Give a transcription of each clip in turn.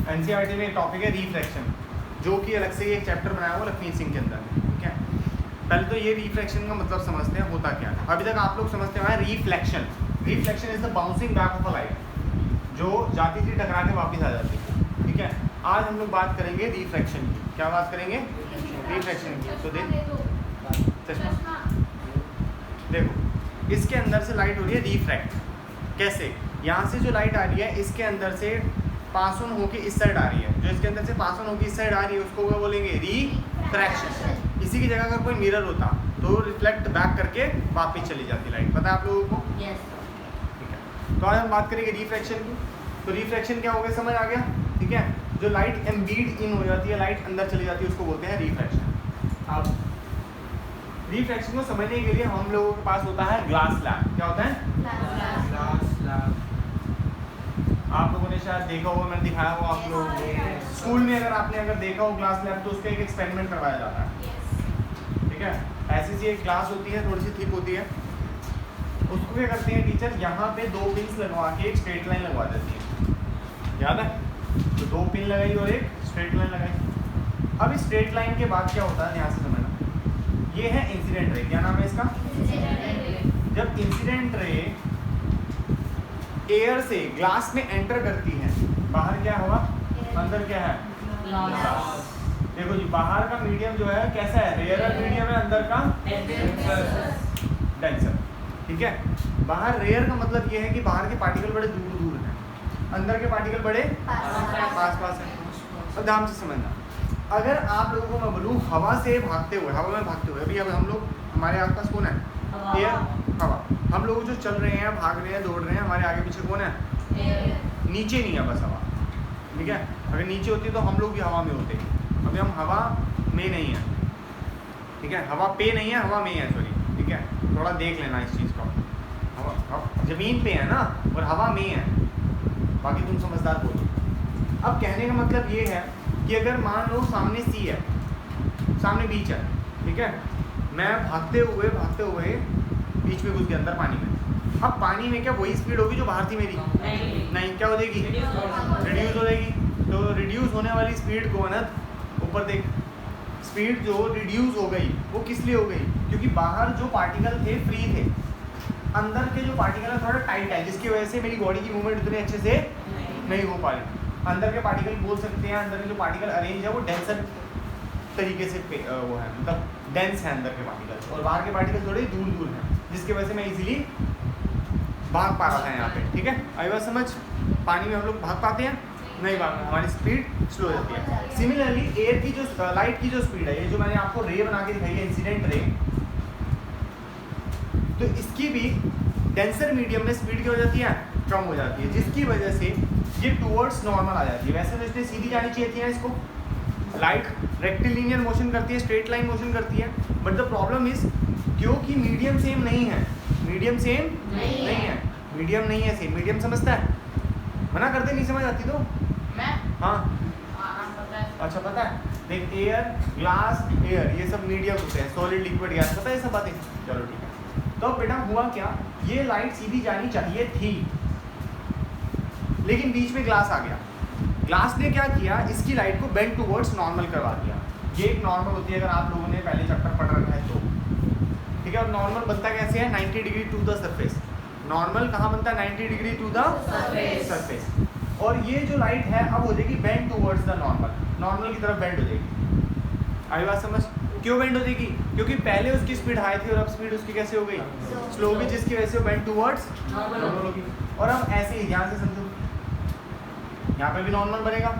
NCERT में एक topic है रिफ्रैक्शन, जो कि अलग से एक चैप्टर बनाया हुआ लक्ष्मी सिंह के अंदर, ठीक है। पहले तो ये रिफ्रैक्शन का मतलब समझते हैं होता क्या है। अभी तक आप लोग समझते हैं reflection. Reflection is the bouncing back of a light, जो जाती थी टकरा के वापस आ जाती है, ठीक है। आज हम लोग बात करेंगे रिफ्रैक्शन की। क्या बात करेंगे? रिफ्रैक्शन की। तो चश्मा देखो, इसके अंदर से लाइट हो रही है रिफ्रैक्ट। कैसे? यहाँ से जो लाइट आ रही है इसके अंदर से पास ऑन होके इस साइड आ रही है, जो इसके अंदर से पास ऑन होके इस साइड आ रही है उसको क्या बोलेंगे? रिफ्रैक्शन। इसी की जगह अगर कोई मिरर होता तो रिफ्लेक्ट बैक करके वापस चली जाती लाइट। पता है आप लोगों को? यस। ठीक है, तो आज हम बात करेंगे रिफ्रैक्शन की। तो रिफ्रैक्शन क्या हो गया, समझ आ गया? ठीक है, जो लाइट एम्बीड इन हो जाती है, लाइट अंदर चली जाती है, उसको बोलते हैं रिफ्रैक्शन। अब रिफ्रैक्शन को समझने के लिए हम लोगों के पास होता है ग्लास स्लैब। क्या होता है? Glass slab. आप लोगों ने शायद देखा होगा, मैंने दिखाया होगा आप लोगों को स्कूल में। अगर आपने देखा हो ग्लास स्लैब, तो उसका एक एक्सपेरिमेंट करवाया जाता है, ठीक है। ऐसी सी एक ग्लास होती है, थोड़ी सी थिक होती है। उसको क्या करते हैं टीचर, यहाँ पे 2 पिन्स लगवा के एक स्ट्रेट लाइन लगवा देती है, याद है? तो 2 पिन लगाई और एक स्ट्रेट लाइन लगाई। अब इस स्ट्रेट लाइन के बाद क्या होता है, ध्यान से समझना। ये है इंसिडेंट रे। क्या नाम है इसका? जब इंसिडेंट रे एयर से ग्लास में एंटर करती है, बाहर क्या हुआ, अंदर क्या है? ग्लास। देखो जी, बाहर का मीडियम जो है कैसा है? रेयरर मीडियम है, अंदर का डेंसर, ठीक है। बाहर रेयर का मतलब ये है कि बाहर के पार्टिकल बड़े दूर दूर हैं, अंदर के पार्टिकल बड़े पास पास हैं। और ध्यान से समझना, अगर आप लोगों को मैं बोलूँ हवा से भागते हुए, हवा में भागते हुए, अभी अब हम लोग, हमारे आसपास कौन है? एयर, हवा। हम लोग जो चल रहे हैं, भाग रहे हैं, दौड़ रहे हैं, हमारे आगे पीछे कौन है? नीचे नहीं है बस हवा, ठीक है। अगर नीचे होती तो हम लोग भी हवा में होते। अभी हम हवा में नहीं है, ठीक है। हवा पे नहीं है, हवा में है, सॉरी, ठीक है। थोड़ा देख लेना इस चीज़ को। हवा जमीन पे है ना, और हवा में है, बाकी तुम समझदार बोलो। अब कहने का मतलब ये है कि अगर मान लो सामने सी है, सामने बीच है, ठीक है। मैं भागते हुए बीच में घुस गया अंदर पानी में। अब पानी में क्या वही स्पीड होगी जो बाहर थी मेरी? नहीं। क्या हो जाएगी? रिड्यूस हो जाएगी। तो रिड्यूस होने वाली स्पीड को ना, ऊपर देख, स्पीड जो रिड्यूस हो गई वो किस लिए हो गई? क्योंकि बाहर जो पार्टिकल थे फ्री थे, अंदर के जो पार्टिकल है थोड़ा टाइट है, जिसकी वजह से मेरी बॉडी की मूवमेंट उतने अच्छे से नहीं हो पा रही। अंदर के पार्टिकल बोल सकते हैं, अंदर के जो पार्टिकल अरेंज है वो डेंसर तरीके से वो है, मतलब डेंस है अंदर के पार्टिकल, और बाहर के पार्टिकल थोड़े दूर दूर हैं, जिसकी वजह से मैं इजीली भाग पा रहा था यहाँ पे, ठीक है। आई बात समझ? पानी में हम लोग भाग पाते हैं? नहीं भाग, हमारी स्पीड स्लो हो जाती है। सिमिलरली एयर की जो लाइट की जो स्पीड है, ये जो मैंने आपको रे बना के दिखाई है, इंसिडेंट रे, तो इसकी भी डेंसर मीडियम में स्पीड क्या हो जाती है? कम हो जाती है, जिसकी वजह से ये टूवर्ड्स नॉर्मल आ जाती है। वैसे तो इसने सीधी जानी चाहिए थी ना, इसको लाइट रेक्टिलिनियर मोशन करती है, स्ट्रेट लाइन मोशन करती है, बट द प्रॉब्लम इज क्योंकि मीडियम सेम नहीं है, मीडियम सेम नहीं है, मीडियम नहीं है सेम। मीडियम समझता है? मना करते नहीं समझ आती तो? मैं हाँ पता है। अच्छा, पता है? देख, एयर, ग्लास, एयर, ये सब मीडियम होते हैं, सॉलिड, लिक्विड, गैस, पता है ये सब बातें? चलो ठीक है। तो बेटा हुआ क्या, ये लाइट सीधी जानी चाहिए थी, लेकिन बीच में ग्लास आ गया। ग्लास ने क्या किया, इसकी लाइट को बेंड टूवर्ड्स नॉर्मल करवा दिया। ये एक नॉर्मल होती है, अगर आप लोगों ने पहले चैप्टर पढ़ रखा है तो, ठीक है। और नॉर्मल बनता कैसे है? 90 degree to the surface. Normal कहाँ बनता है? 90 डिग्री टू द सरफेस। और ये जो लाइट है अब हो जाएगी bend towards the normal, normal की तरफ बेंड हो जाएगी। आई बात समझ? क्यों बेंड हो जाएगी? क्योंकि पहले उसकी स्पीड हाई थी और अब स्पीड उसकी कैसे हो गई? स्लो होगी, जिसकी वजह से बेंड टूवर्ड्स नॉर्मल होगी। और अब ऐसे ही ध्यान से समझो, यहाँ पे भी नॉर्मल बनेगा,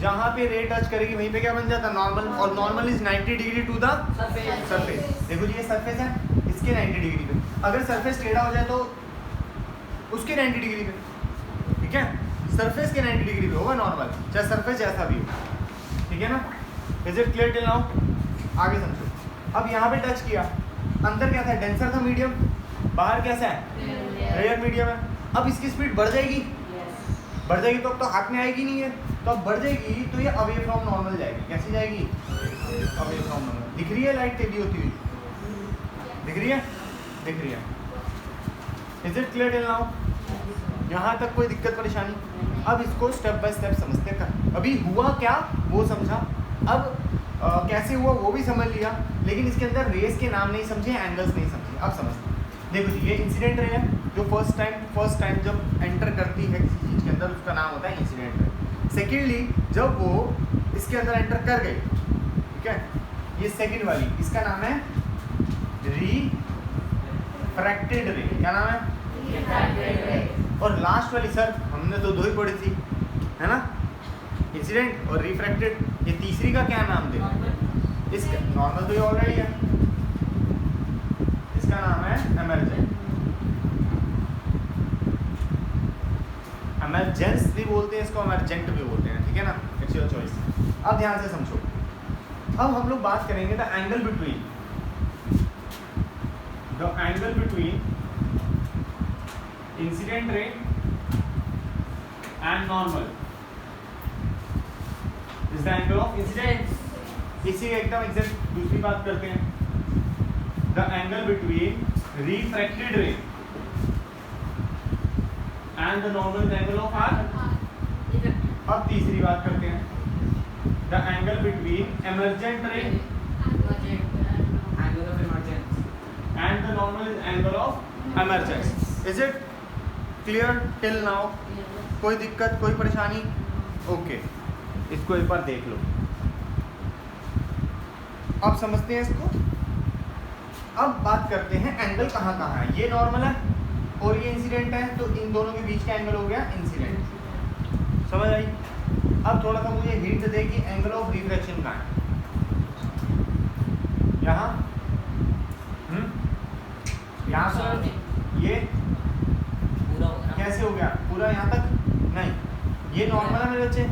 जहाँ पे रे टच करेगी वहीं पे क्या बन जाता है? नॉर्मल। और normal is 90 degree to the surface. देखो जी, ये सरफेस है, इसके 90 डिग्री पे। अगर सरफेस टेढ़ा हो जाए तो उसके 90 डिग्री पे, ठीक है। सरफेस के 90 डिग्री पे होगा नॉर्मल, चाहे सरफेस जैसा भी हो, ठीक है ना। Is it clear till now? आगे समझो। अब यहाँ पे टच किया, अंदर क्या था? डेंसर था मीडियम, बाहर कैसा है? रेयर मीडियम है। अब इसकी स्पीड बढ़ जाएगी, बढ़ जाएगी तो अब तो हाथ में आएगी नहीं है, तो अब बढ़ जाएगी तो ये अवे फ्रॉम नॉर्मल जाएगी। कैसी जाएगी? Away from normal. दिख रही है लाइट टेढ़ी होती हुई? दिख रही है? दिख रही है। Is it clear till now? ये यहाँ तक कोई दिक्कत परेशानी? अब इसको स्टेप बाय स्टेप समझते हैं। अभी हुआ क्या वो समझा, अब कैसे हुआ वो भी समझ लिया, लेकिन इसके अंदर रेस के नाम नहीं समझे, एंगल्स नहीं समझे। अब समझते हैं। देखो जी, ये इंसिडेंट रे है जो फर्स्ट टाइम जब एंटर करती है किसी चीज़ के अंदर, उसका नाम होता है इंसिडेंट रे। सेकेंडली जब वो इसके अंदर एंटर कर गई, ठीक है, ये सेकेंड वाली, इसका नाम है रिफ्रैक्टेड रे। क्या नाम है? रिफ्रैक्टेड रे। और लास्ट वाली सर हमने तो दो ही पढ़ी थी, है ना, इंसिडेंट और रिफ्रैक्टेड। ये तीसरी का क्या नाम दे? इसका नॉर्मल तो ये ऑलरेडी है, इसका नाम है एमरजेंट। एमरजेंस भी बोलते हैं इसको, एमरजेंट भी बोलते हैं, ठीक है ना, इट्स योर चॉइस। अब ध्यान से समझो, अब हम लोग बात करेंगे the angle between incident ray and normal is the angle of incident. इसी एकदम एग्जैक्ट दूसरी बात करते हैं, the angle between refracted ray and the normal angle of R. अब तीसरी बात करते हैं, the angle between emergent ray and the normal angle of emergence. Is it clear till now? कोई दिक्कत, कोई परेशानी? ओके, इसको एक बार देख लो। अब समझते हैं इसको। अब बात करते हैं एंगल कहाँ कहाँ है। ये नॉर्मल है और ये इंसिडेंट है, तो इन दोनों के बीच का एंगल हो गया इंसिडेंट। समझ आई? अब थोड़ा सा मुझे हिंट दे कि एंगल ऑफ रिफ्रैक्शन कहाँ है। यहाँ यहाँ से ये कैसे हो गया पूरा यहाँ तक? नहीं, ये नॉर्मल है मेरे बच्चे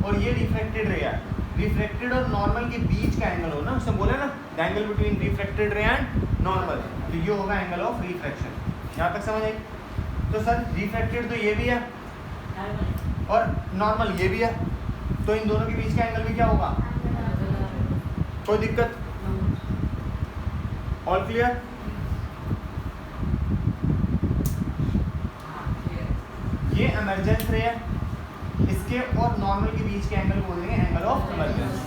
और ये रिफ्रैक्टेड रे है। रिफ्रैक्टेड और नॉर्मल के बीच का एंगल हो ना, उसने बोला ना the angle between refracted ray and normal, तो ये होगा एंगल ऑफ रिफ्रैक्शन। यहाँ तक समझ आई? तो सर रिफ्रैक्टेड तो ये भी है और नॉर्मल ये भी है, तो इन दोनों के बीच का एंगल भी क्या होगा? कोई दिक्कत? All clear? ये एमरजेंस रे है, इसके और नॉर्मल के बीच के एंगल बोल देंगे एंगल ऑफ एमरजेंस।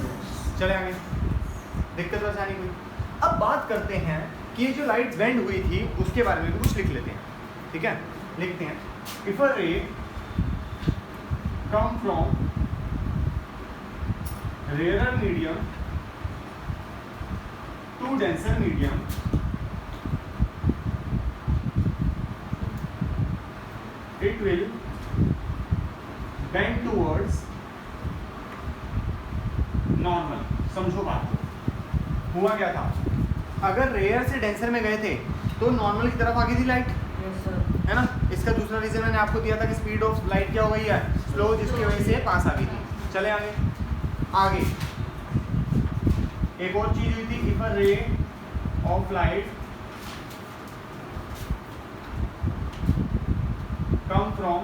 चले आगे, दिक्कत परेशानी कोई? अब बात करते हैं कि ये जो लाइट बेंड हुई थी उसके बारे में भी कुछ लिख लेते हैं, ठीक है? लिखते हैं, if a ray come from rare medium to denser medium, it will bend towards normal। समझो बात को, हुआ क्या था? अगर रेयर से डेंसर में गए थे तो नॉर्मल की तरफ आ गई थी लाइट, है ना। इसका दूसरा रीजन मैंने आपको दिया था कि स्पीड ऑफ लाइट क्या हो गई है? स्लो, जिसकी वजह से पास आ गई थी। चले आगे आगे एक और चीज हुई थी, if a ray of light come from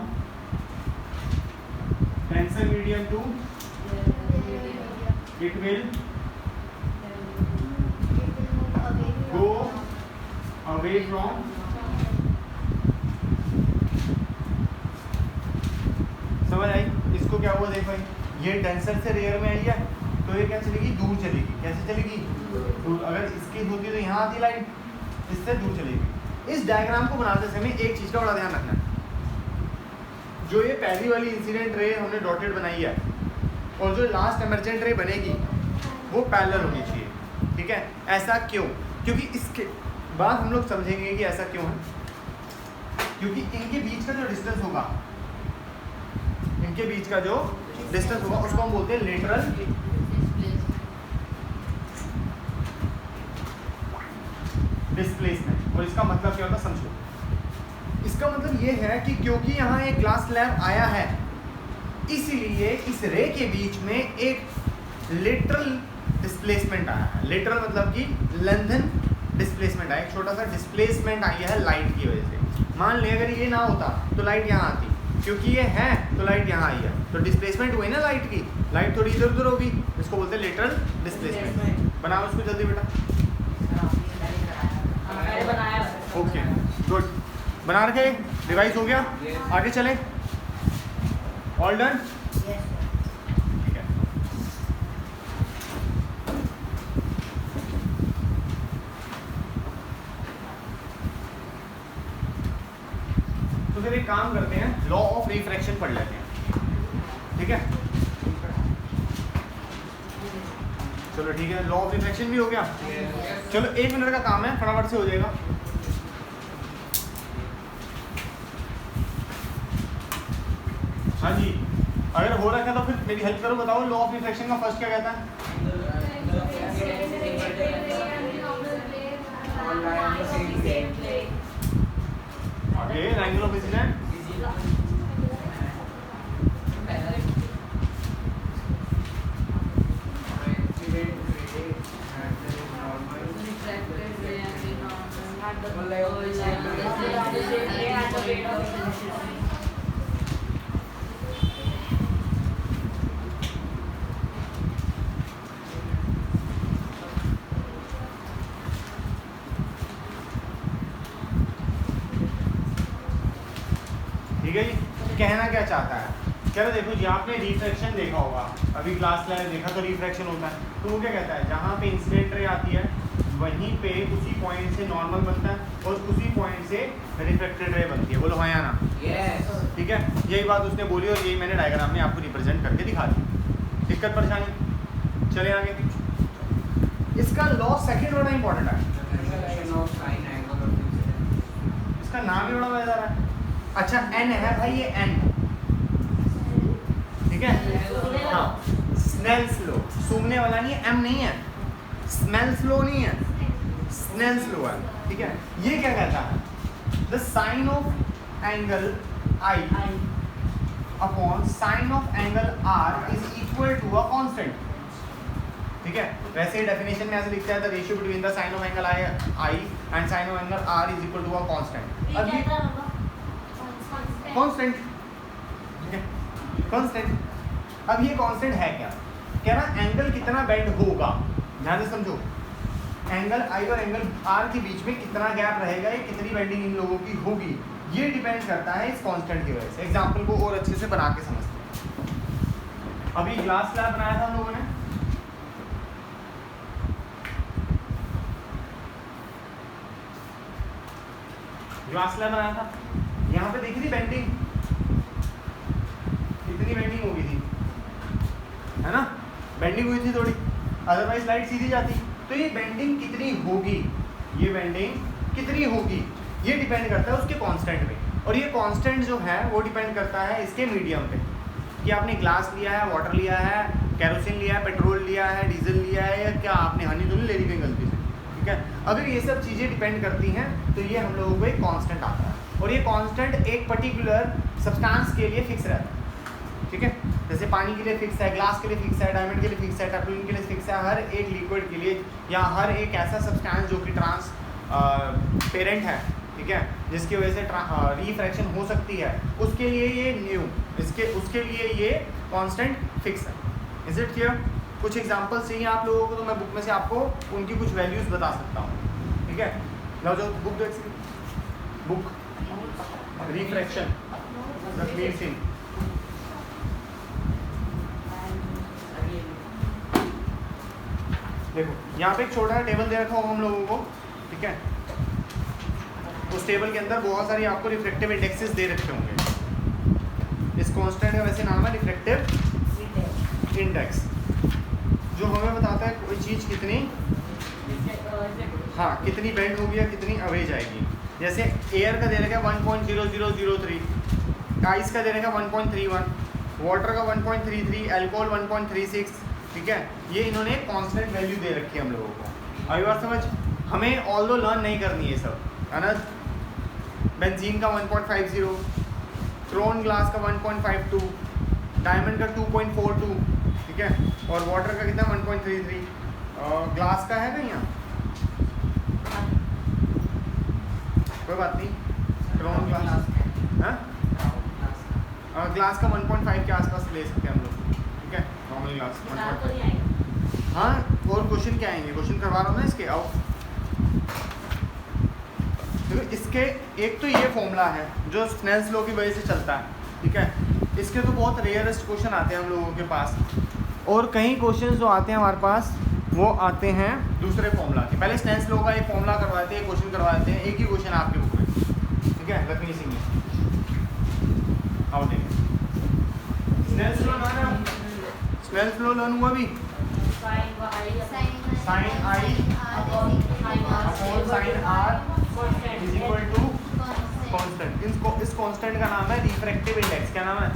denser medium to, it will go away from समझ आई? इसको क्या हुआ देखो, ये डेंसर से रेयर में आई है तो ये क्या चलेगी? दूर चलेगी। कैसे चलेगी? दूर। अगर इसकी होती तो यहाँ आती लाइट, इससे दूर चलेगी। इस डायग्राम को बनाते समय एक चीज़ का बड़ा ध्यान रखना है, जो ये पहली वाली इंसिडेंट रे हमने डॉटेड बनाई है और जो लास्ट एमरजेंट रे बनेगी वो पैरेलल होनी चाहिए, ठीक है? ऐसा क्यों? क्योंकि इसके बाद हम लोग समझेंगे कि ऐसा क्यों है। क्योंकि इनके बीच का जो डिस्टेंस होगा, उसको हम बोलते हैं लेटरल डिस्प्लेसमेंट। और इसका मतलब क्या होता है समझो। इसका मतलब ये है कि क्योंकि यहाँ एक ग्लास स्लैब आया है, इसीलिए इस रे के बीच में एक लेटरल डिस्प्लेसमेंट आया है। लेटरल मतलब कि लेंथन डिस्प्लेसमेंट आया, एक छोटा सा डिस्प्लेसमेंट आई है लाइट की वजह से। मान ले अगर ये ना होता तो लाइट यहाँ आती, क्योंकि ये है तो लाइट यहाँ आई है, तो डिस्प्लेसमेंट हुई ना लाइट की, लाइट थोड़ी इधर उधर होगी, इसको बोलते हैं लेटरल डिस्प्लेसमेंट। बनाओ इसको जल्दी बेटा। Okay good. बना रखे, रिवाइज हो गया, आगे चले, ऑल डन, ठीक है। तो फिर एक काम करते हैं, लॉ ऑफ रिफ्रैक्शन पढ़ लेते हैं, ठीक है। चलो ठीक है, लॉ ऑफ रिफ्रैक्शन भी हो गया। चलो 1 मिनट का काम है, फटाफट से हो जाएगा। हाँ जी, अगर हो रखा है तो फिर मेरी हेल्प करो, बताओ लॉ ऑफ रिफ्रैक्शन का फर्स्ट क्या कहता है? आगे एंगल ऑफ इंसिडेंट, ठीक है जी। कहना क्या चाहता है, कह रहे देखो जी आपने रिफ्रैक्शन देखा होगा, अभी क्लास में देखा तो रिफ्रैक्शन होता है, तो वो क्या कहता है, जहाँ पे इंसिडेंट रे आती है वहीं पे उसी पॉइंट से नॉर्मल बनता है और उसी पॉइंट से रिफ्लेक्टेड रे बनती है। बोलो हाँ या ना? Yes. ठीक है, यही बात उसने बोली और यही मैंने डायग्राम में आपको रिप्रेजेंट करके दिखा दी। दिक्कत परेशानी? चले आगे। इसका लॉ सेकंड बड़ा इंपॉर्टेंट है, इसका नाम ही बड़ा मजेदार है। अच्छा एन है भाई, ये एन, ठीक है, हाँ स्नेल्स लॉ, सूंघने वाला नहीं है, एम नहीं है, स्मेल्स लॉ नहीं है, स्नेल्स लॉ है, ठीक है। ये क्या कहता है, the sine of angle I upon sine of angle R is equal to a constant, ठीक है। वैसे ही डेफिनेशन में ऐसे लिखता है, the ratio between the sine of angle I and sine of angle R is equal to a constant. अब ये कांस्टेंट, ठीक है, कांस्टेंट। अब ये कांस्टेंट है क्या, कह रहा एंगल कितना बेंड होगा, ध्यान से समझो, एंगल आई और एंगल आर के बीच में कितना गैप रहेगा, ये कितनी बेंडिंग इन लोगों की होगी, ये डिपेंड करता है इस कांस्टेंट की वजह से। एग्जांपल को और अच्छे से बना के समझते हैं। अभी ग्लास स्लैब बनाया था हम लोगों ने, ग्लास स्लैब बनाया था, यहाँ पे देखी थी बेंडिंग, कितनी बेंडिंग हो गई थी, है ना, बेंडिंग हुई थी थोड़ी, अदरवाइज लाइट सीधी जाती। तो ये बेंडिंग कितनी होगी, ये बेंडिंग कितनी होगी, ये डिपेंड करता है उसके कांस्टेंट पे, और ये कांस्टेंट जो है वो डिपेंड करता है इसके मीडियम पे, कि आपने ग्लास लिया है, वाटर लिया है, केरोसिन लिया है, पेट्रोल लिया है, डीजल लिया है, या क्या आपने हनी तो नहीं ले ली कहीं गलती से, ठीक है। अगर ये सब चीज़ें डिपेंड करती हैं तो ये हम लोगों को एक कांस्टेंट आता है, और ये कांस्टेंट एक पर्टिकुलर सब्सटेंस के लिए फिक्स रहता है, ठीक है। जैसे पानी के लिए फिक्स है, ग्लास के लिए फिक्स है, डायमंड के लिए फिक्स है, टर्पलिन के लिए फिक्स है, हर एक लिक्विड के लिए या हर एक ऐसा सब्सटेंस जो कि ट्रांसपेरेंट है, ठीक है, जिसकी वजह से रिफ्रैक्शन हो सकती है, उसके लिए ये न्यू, उसके लिए ये कांस्टेंट फिक्स है। Is it clear? कुछ एग्जांपल्स चाहिए आप लोगों को तो मैं बुक में से आपको उनकी कुछ वैल्यूज़ बता सकता हूँ, ठीक है। लो जो बुक दो, बुक रिफ्रैक्शन रघुवीर सिंह, देखो यहाँ पे एक छोटा सा टेबल दे रखा होगा हम लोगों को, ठीक है। उस टेबल के अंदर बहुत सारी आपको रिफ्लेक्टिव इंडेक्सेस दे रखे होंगे। इस कांस्टेंट का वैसे नाम है रिफ्लेक्टिव इंडेक्स, जो हमें बताता है कोई चीज़ कितनी, हाँ कितनी बेंड होगी या कितनी अवे जाएगी। जैसे एयर का दे रखा है 1.0003, आइस का दे रखा है 1.31, वाटर का 1.33, अल्कोहल 1.36, ठीक है। ये इन्होंने कांस्टेंट वैल्यू दे रखी है हम लोगों को। अभी बात समझ, हमें ऑल्दो लर्न नहीं करनी है सब, है ना। बेंजीन का 1.50, क्रोन ग्लास का 1.52, डायमंड का 2.42, ठीक है, और वाटर का कितना 1.33, ग्लास का है कहीं यहाँ, कोई बात नहीं, क्रोन ग्लास, हाँ ग्लास का 1.5 के आसपास ले सकते हैं हम लोग, ठीक है, नॉर्मल ग्लास 1.5। हाँ और क्वेश्चन क्या आएंगे, क्वेश्चन करवा रहा हूँ ना इसके, आओ देखो इसके एक तो ये फॉर्मूला है जो स्नेल्स लॉ की वजह से चलता है, ठीक है। इसके तो बहुत रेयरेस्ट क्वेश्चन आते हैं हम लोगों के पास, और कई क्वेश्चन जो आते हैं हमारे पास वो आते हैं दूसरे फॉर्मूला के। पहले स्नेल्स लॉ का एक फॉर्मूला करवाते हैं, क्वेश्चन करवाते हैं, एक ही क्वेश्चन आपके बुक में, ठीक है। लक्ष्मी सिंह आओ देखें स्नेल्स लॉ ना, स्नेल्स लॉ लर्न हुआ भी, sine I upon sine R is equal to constant. इस कांस्टेंट का नाम है रिफ्रैक्टिव इंडेक्स। क्या नाम है?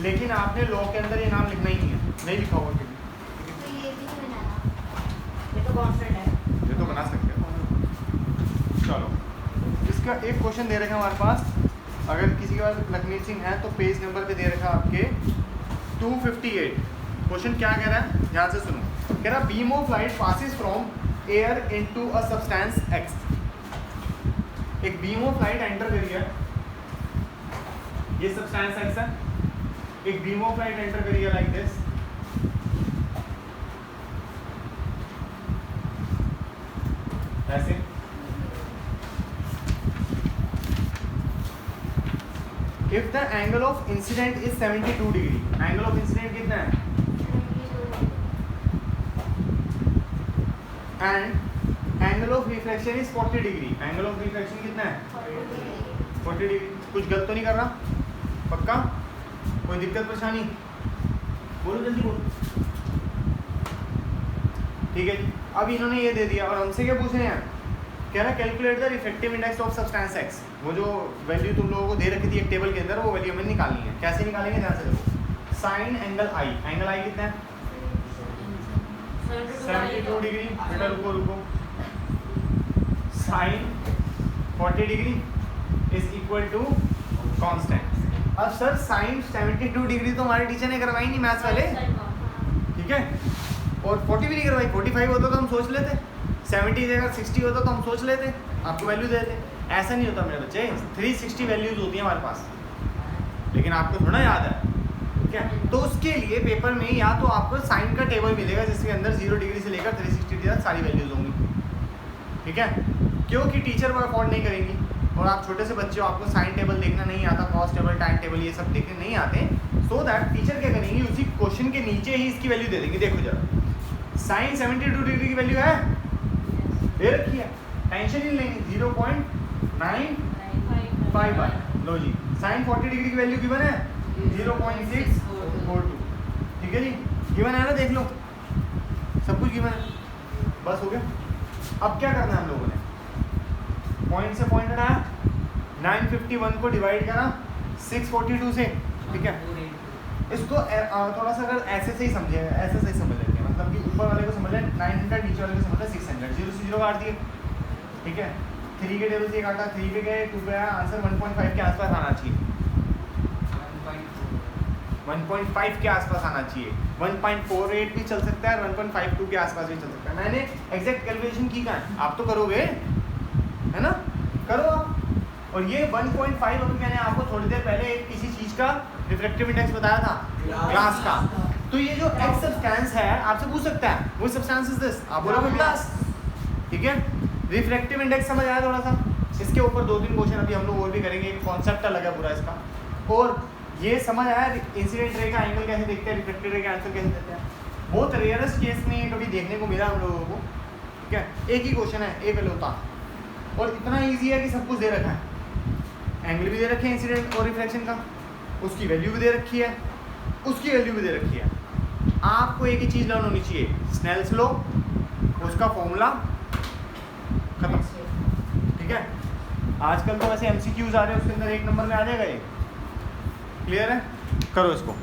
लेकिन आपने लॉ के अंदर ये नाम लिखना ही नहीं है, नहीं लिखा हुआ कभी। ये तो बना सकते हो। चलो इसका एक क्वेश्चन दे रखा है हमारे पास, अगर किसी के पास लखमीत सिंह है तो पेज नंबर पे दे रखा है आपके 258। क्वेश्चन क्या कह रहा है, ध्यान से सुनो। कह रहा beam of light passes from air into a substance x. एक बीम ऑफ लाइट एंटर करी है, ये सब्सटेंस एक्स है। एक बीम ऑफ लाइट एंटर करी है लाइक दिस, ऐसे। If the angle of incident is 72 degree, angle of incident कितना है? And angle of reflection is 40 degree, angle of reflection कितना है? 40 डिग्री। कुछ गलत तो नहीं कर रहा? पक्का? कोई दिक्कत परेशानी? बोलो जल्दी बोलो। ठीक है जी, अब इन्होंने ये दे दिया और हमसे क्या पूछ रहे हैं? कह रहा calculate the reflective index of substance x. वो जो वैल्यू तुम लोगों को दे रखी थी एक टेबल के अंदर, वो वैल्यू हमें निकालनी है। कैसे निकालेंगे, ध्यान से देखो। Sine angle I, angle I कितना है? 72 डिग्री। बेटा रुको रुको, sine 40 degree is equal to constant. अब सर साइन 72 डिग्री तो हमारे टीचर ने करवाई नहीं मैथ्स वाले, ठीक है। और 40 भी नहीं करवाई। 45 होता तो हम सोच लेते, 70 की जगह 60 होता तो हम सोच लेते, आपको वैल्यू देते। ऐसा नहीं होता मेरे बच्चे, 360 वैल्यूज होती हैं हमारे पास, लेकिन आपको थोड़ा याद है, ठीक है। तो उसके लिए पेपर में या तो आपको साइन का टेबल मिलेगा जिसके अंदर 0 डिग्री से लेकर 360 डिग्री तक सारी वैल्यूज होंगी, ठीक है। क्योंकि टीचर वो अफोर्ड नहीं करेंगी, और आप छोटे से बच्चे हो, आपको साइन टेबल देखना नहीं आता, कॉस टेबल, टाइम टेबल ये सब देखने नहीं आते, सो दैट टीचर क्या करेंगे, उसी क्वेश्चन के नीचे ही इसकी वैल्यू दे देंगे। देखो जरा, साइन 72 डिग्री की वैल्यू है, दे रखी है, टेंशन ही लेंगे, 0.955। लो जी, साइन 40 डिग्री की वैल्यू गिवन है 0.642, ठीक है जी, गिवन है ना, देख लो सब कुछ गिवन है, बस हो गया। अब क्या करना है हम लोगों ने, पॉइंट से पॉइंट हटाया, 951 को डिवाइड करा 642 से, ठीक है। इसको थोड़ा सा अगर ऐसे से ही समझेगा, ऐसे से ही समझ लेंगे, मतलब कि ऊपर वाले को समझ लें 900, नीचे वाले को समझ लें 600। 0 से 0 काट दिए, ठीक है। 3 के टेबल से काटा, 3 पे गए, 2 पे आया, आंसर 1.5 के आसपास आना चाहिए, 1.5 के आसपास आना चाहिए। 1.48 भी चल सकता है, 1.52 के आसपास भी चल सकता है। मैंने एग्जैक्ट कैलकुलेशन की कहाँ है, आप तो करोगे, है ना, करो आप। और ये 1.5 अभी मैंने आपको थोड़ी देर पहले एक किसी चीज़ का रिफ्रैक्टिव इंडेक्स बताया था, ग्लास का। तो ये जो एक्स सब्सटेंस है, आपसे पूछ सकता है वो सब्सटेंस इज दिस, आप बोलोगे ग्लास, ठीक है। रिफ्रैक्टिव इंडेक्स समझ आया थोड़ा सा। इसके ऊपर 2-3 क्वेश्चन अभी हम लोग और भी करेंगे, एक कॉन्सेप्ट अलग है पूरा इसका। और ये समझ आया इंसिडेंट रे का एंगल कैसे देखते हैं, रिफ्रैक्टिव रे का आंसर कैसे देते हैं। बहुत रेयरेस्ट केस में ये कभी देखने को मिला हम लोगों को, ठीक है। एक ही क्वेश्चन है, एक होता, और इतना ईजी है कि सब कुछ दे रखा है, एंगल भी दे रखे हैं इंसिडेंट और रिफ्लेक्शन का, उसकी वैल्यू भी दे रखी है, उसकी वैल्यू भी दे रखी है। आपको एक ही चीज़ लर्न होनी चाहिए, स्नेल्स लॉ, उसका फॉर्मूला, खत्म, ठीक है। आजकल तो वैसे MCQs आ रहे हैं, उसके अंदर 1 नंबर में आ जाएगा ये, क्लियर है। करो इसको।